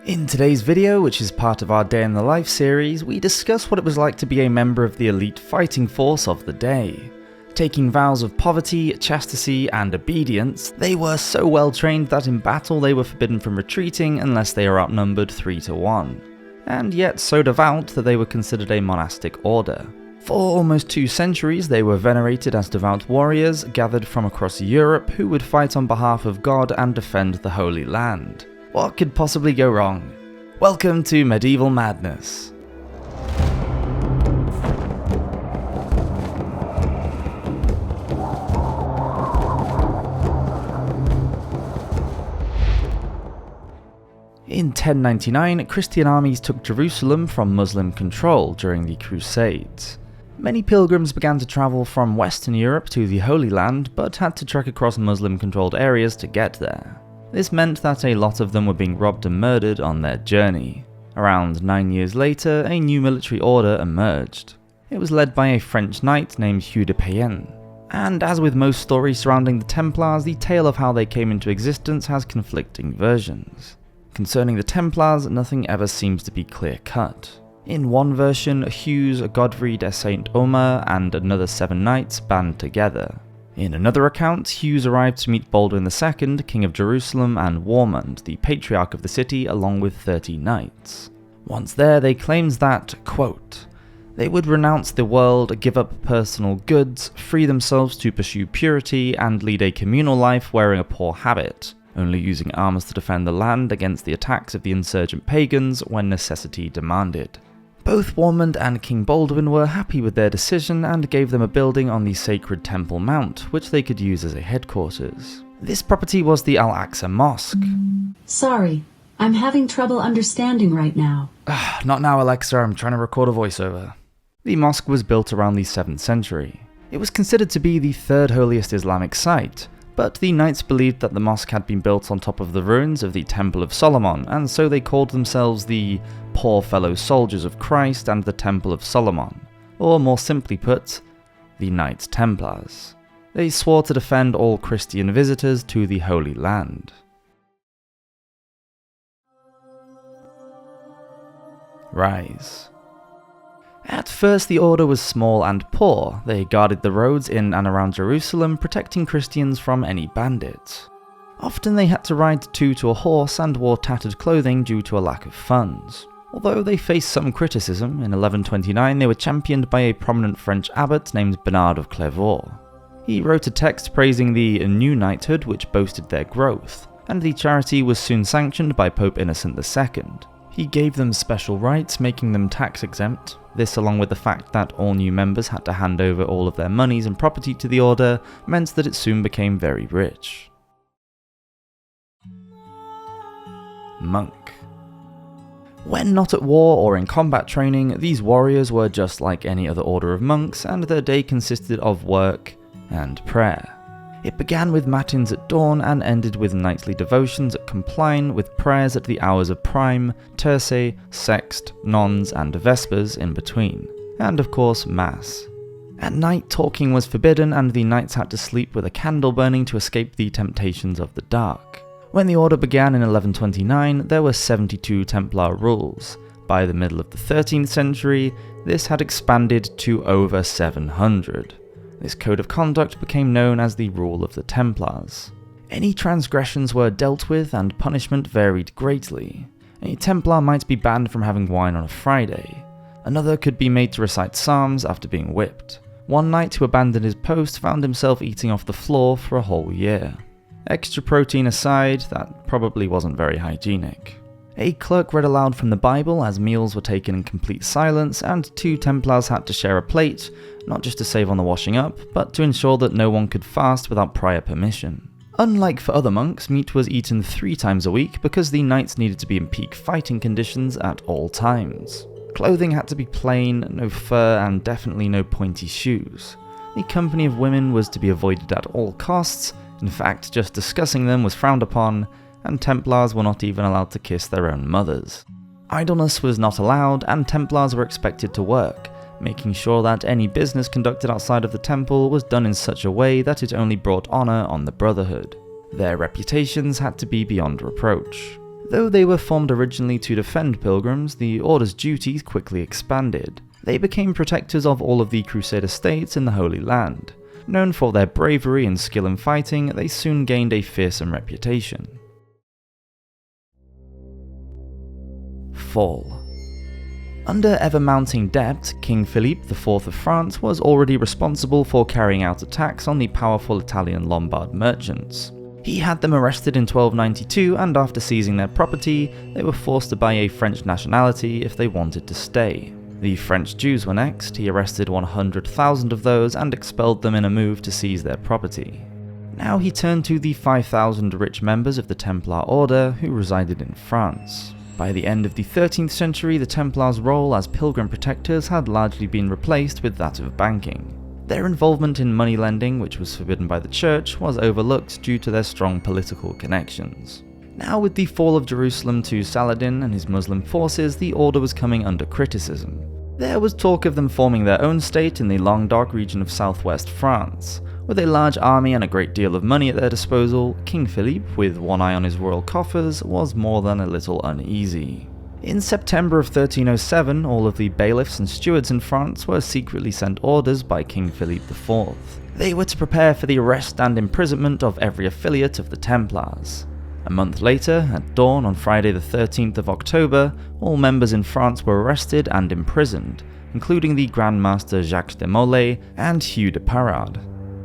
In today's video, which is part of our Day in the Life series, we discuss what it was like to be a member of the elite fighting force of the day. Taking vows of poverty, chastity, and obedience, they were so well trained that in battle they were forbidden from retreating unless they are outnumbered 3 to 1. And yet so devout that they were considered a monastic order. For almost 2 centuries they were venerated as devout warriors gathered from across Europe who would fight on behalf of God and defend the Holy Land. What could possibly go wrong? Welcome to Medieval Madness. In 1099, Christian armies took Jerusalem from Muslim control during the Crusades. Many pilgrims began to travel from Western Europe to the Holy Land, but had to trek across Muslim-controlled areas to get there. This meant that a lot of them were being robbed and murdered on their journey. Around 9 years later, a new military order emerged. It was led by a French knight named Hugh de Payens. And as with most stories surrounding the Templars, the tale of how they came into existence has conflicting versions. Concerning the Templars, nothing ever seems to be clear-cut. In one version, Hugh's Godfrey de Saint-Omer and another 7 knights band together. In another account, Hughes arrived to meet Baldwin II, King of Jerusalem, and Warmund, the patriarch of the city, along with 30 knights. Once there, they claimed that, quote, they would renounce the world, give up personal goods, free themselves to pursue purity, and lead a communal life wearing a poor habit, only using arms to defend the land against the attacks of the insurgent pagans when necessity demanded. Both Warmund and King Baldwin were happy with their decision and gave them a building on the sacred Temple Mount, which they could use as a headquarters. This property was the Al-Aqsa Mosque. Sorry, I'm having trouble understanding right now. Not now, Alexa, I'm trying to record a voiceover. The mosque was built around the 7th century. It was considered to be the 3rd holiest Islamic site, but the knights believed that the mosque had been built on top of the ruins of the Temple of Solomon, and so they called themselves the Poor Fellow Soldiers of Christ and the Temple of Solomon, or more simply put, the Knights Templars. They swore to defend all Christian visitors to the Holy Land. Rise. At first the order was small and poor. They guarded the roads in and around Jerusalem, protecting Christians from any bandits. Often they had to ride 2 to a horse and wore tattered clothing due to a lack of funds. Although they faced some criticism, in 1129 they were championed by a prominent French abbot named Bernard of Clairvaux. He wrote a text praising the new knighthood which boasted their growth, and the charity was soon sanctioned by Pope Innocent II. He gave them special rights, making them tax-exempt. This, along with the fact that all new members had to hand over all of their monies and property to the order, meant that it soon became very rich. Monk. When not at war or in combat training, these warriors were just like any other order of monks, and their day consisted of work and prayer. It began with matins at dawn and ended with nightly devotions at Compline, with prayers at the hours of prime, terce, sext, nons, and vespers in between, and of course mass. At night talking was forbidden and the knights had to sleep with a candle burning to escape the temptations of the dark. When the order began in 1129, there were 72 Templar rules. By the middle of the 13th century, this had expanded to over 700. This code of conduct became known as the Rule of the Templars. Any transgressions were dealt with and punishment varied greatly. A Templar might be banned from having wine on a Friday. Another could be made to recite psalms after being whipped. One knight who abandoned his post found himself eating off the floor for a whole year. Extra protein aside, that probably wasn't very hygienic. A clerk read aloud from the Bible as meals were taken in complete silence, and 2 Templars had to share a plate, not just to save on the washing up, but to ensure that no one could fast without prior permission. Unlike for other monks, meat was eaten 3 times a week because the knights needed to be in peak fighting conditions at all times. Clothing had to be plain, no fur, and definitely no pointy shoes. The company of women was to be avoided at all costs. In fact, just discussing them was frowned upon, and Templars were not even allowed to kiss their own mothers. Idleness was not allowed, and Templars were expected to work, making sure that any business conducted outside of the temple was done in such a way that it only brought honour on the Brotherhood. Their reputations had to be beyond reproach. Though they were formed originally to defend pilgrims, the Order's duties quickly expanded. They became protectors of all of the Crusader states in the Holy Land. Known for their bravery and skill in fighting, they soon gained a fearsome reputation. Fall. Under ever-mounting debt, King Philippe IV of France was already responsible for carrying out attacks on the powerful Italian Lombard merchants. He had them arrested in 1292, and after seizing their property, they were forced to buy a French nationality if they wanted to stay. The French Jews were next. He arrested 100,000 of those and expelled them in a move to seize their property. Now he turned to the 5,000 rich members of the Templar Order who resided in France. By the end of the 13th century, the Templars' role as pilgrim protectors had largely been replaced with that of banking. Their involvement in money lending, which was forbidden by the church, was overlooked due to their strong political connections. Now, with the fall of Jerusalem to Saladin and his Muslim forces, the order was coming under criticism. There was talk of them forming their own state in the Languedoc region of southwest France. With a large army and a great deal of money at their disposal, King Philippe, with one eye on his royal coffers, was more than a little uneasy. In September of 1307, all of the bailiffs and stewards in France were secretly sent orders by King Philippe IV. They were to prepare for the arrest and imprisonment of every affiliate of the Templars. A month later, at dawn on Friday the 13th of October, all members in France were arrested and imprisoned, including the Grand Master Jacques de Molay and Hugh de Parade.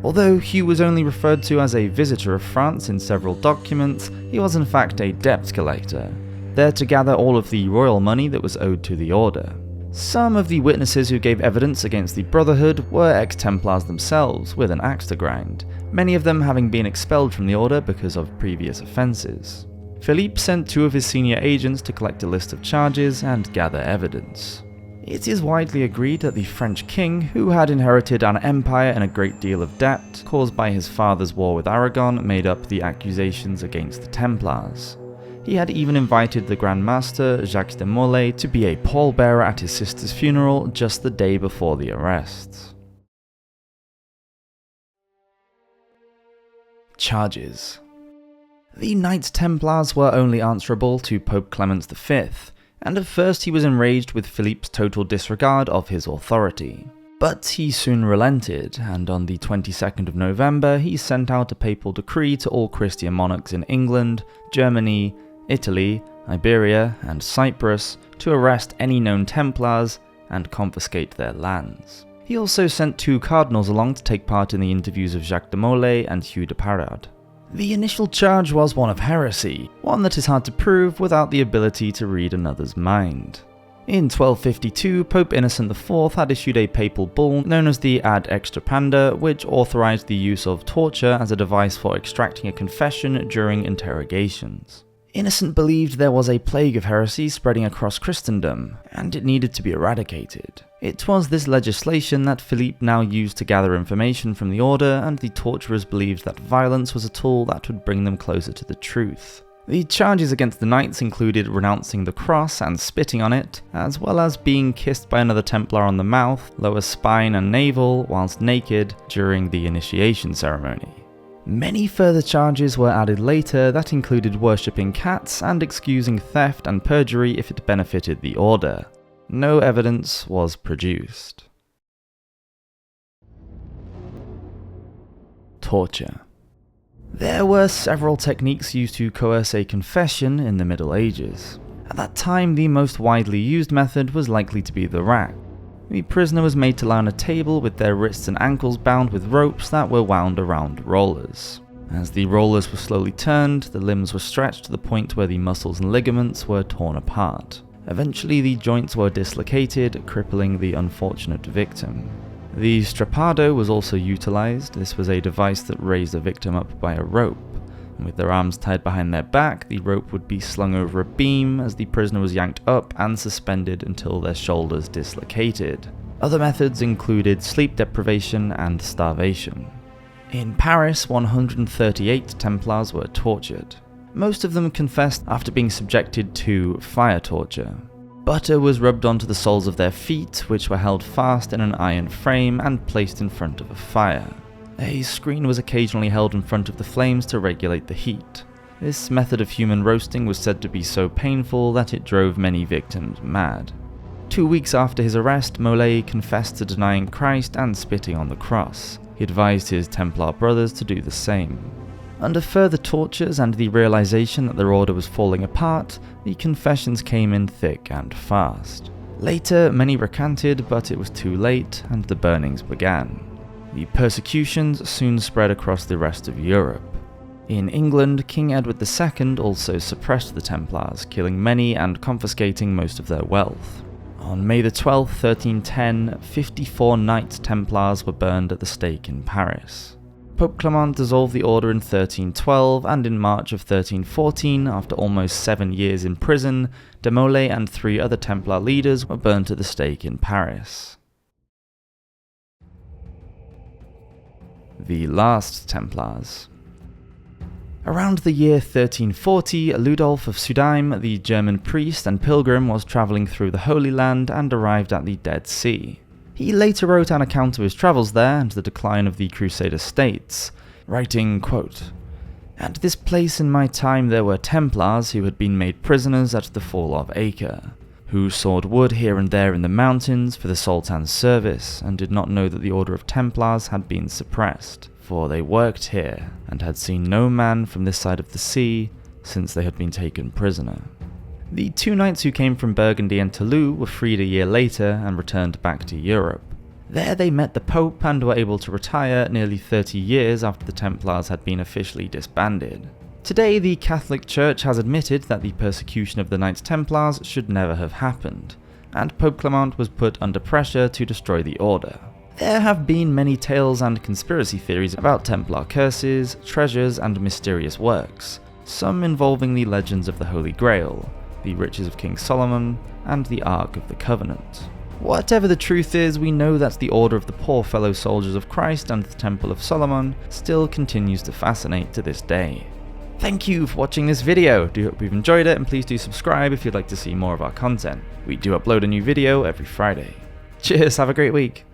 Although Hugh was only referred to as a visitor of France in several documents, he was in fact a debt collector, there to gather all of the royal money that was owed to the order. Some of the witnesses who gave evidence against the Brotherhood were ex-Templars themselves, with an axe to grind, many of them having been expelled from the order because of previous offences. Philippe sent 2 of his senior agents to collect a list of charges and gather evidence. It is widely agreed that the French king, who had inherited an empire and a great deal of debt caused by his father's war with Aragon, made up the accusations against the Templars. He had even invited the Grand Master, Jacques de Molay, to be a pallbearer at his sister's funeral just the day before the arrests. Charges. The Knights Templars were only answerable to Pope Clement V, and at first he was enraged with Philippe's total disregard of his authority. But he soon relented, and on the 22nd of November he sent out a papal decree to all Christian monarchs in England, Germany, Italy, Iberia, and Cyprus to arrest any known Templars and confiscate their lands. He also sent 2 cardinals along to take part in the interviews of Jacques de Molay and Hugh de Parade. The initial charge was one of heresy, one that is hard to prove without the ability to read another's mind. In 1252, Pope Innocent IV had issued a papal bull known as the Ad Extirpanda, which authorized the use of torture as a device for extracting a confession during interrogations. Innocent believed there was a plague of heresy spreading across Christendom, and it needed to be eradicated. It was this legislation that Philippe now used to gather information from the order, and the torturers believed that violence was a tool that would bring them closer to the truth. The charges against the knights included renouncing the cross and spitting on it, as well as being kissed by another Templar on the mouth, lower spine and navel, whilst naked during the initiation ceremony. Many further charges were added later that included worshipping cats and excusing theft and perjury if it benefited the order. No evidence was produced. Torture. There were several techniques used to coerce a confession in the Middle Ages. At that time, the most widely used method was likely to be the rack. The prisoner was made to lie on a table with their wrists and ankles bound with ropes that were wound around rollers. As the rollers were slowly turned, the limbs were stretched to the point where the muscles and ligaments were torn apart. Eventually, the joints were dislocated, crippling the unfortunate victim. The strappado was also utilized. This was a device that raised a victim up by a rope. With their arms tied behind their back, the rope would be slung over a beam as the prisoner was yanked up and suspended until their shoulders dislocated. Other methods included sleep deprivation and starvation. In Paris, 138 Templars were tortured. Most of them confessed after being subjected to fire torture. Butter was rubbed onto the soles of their feet, which were held fast in an iron frame and placed in front of a fire. A screen was occasionally held in front of the flames to regulate the heat. This method of human roasting was said to be so painful that it drove many victims mad. 2 weeks after his arrest, Molay confessed to denying Christ and spitting on the cross. He advised his Templar brothers to do the same. Under further tortures and the realization that their order was falling apart, the confessions came in thick and fast. Later, many recanted, but it was too late, and the burnings began. The persecutions soon spread across the rest of Europe. In England, King Edward II also suppressed the Templars, killing many and confiscating most of their wealth. On May 12, 1310, 54 Knights Templars were burned at the stake in Paris. Pope Clement dissolved the order in 1312, and in March of 1314, after almost 7 years in prison, de Molay and 3 other Templar leaders were burned at the stake in Paris. The Last Templars. Around the year 1340, Ludolf of Sudaim, the German priest and pilgrim, was travelling through the Holy Land and arrived at the Dead Sea. He later wrote an account of his travels there and the decline of the Crusader states, writing, quote, "At this place in my time there were Templars who had been made prisoners at the fall of Acre, who sawed wood here and there in the mountains for the Sultan's service, and did not know that the order of Templars had been suppressed, for they worked here, and had seen no man from this side of the sea, since they had been taken prisoner." The 2 knights who came from Burgundy and Toulouse were freed a year later and returned back to Europe. There they met the Pope and were able to retire nearly 30 years after the Templars had been officially disbanded. Today, the Catholic Church has admitted that the persecution of the Knights Templars should never have happened, and Pope Clement was put under pressure to destroy the order. There have been many tales and conspiracy theories about Templar curses, treasures, and mysterious works, some involving the legends of the Holy Grail, the riches of King Solomon, and the Ark of the Covenant. Whatever the truth is, we know that the Order of the Poor Fellow Soldiers of Christ and the Temple of Solomon still continues to fascinate to this day. Thank you for watching this video. Do hope you've enjoyed it, and please do subscribe if you'd like to see more of our content. We do upload a new video every Friday. Cheers, have a great week.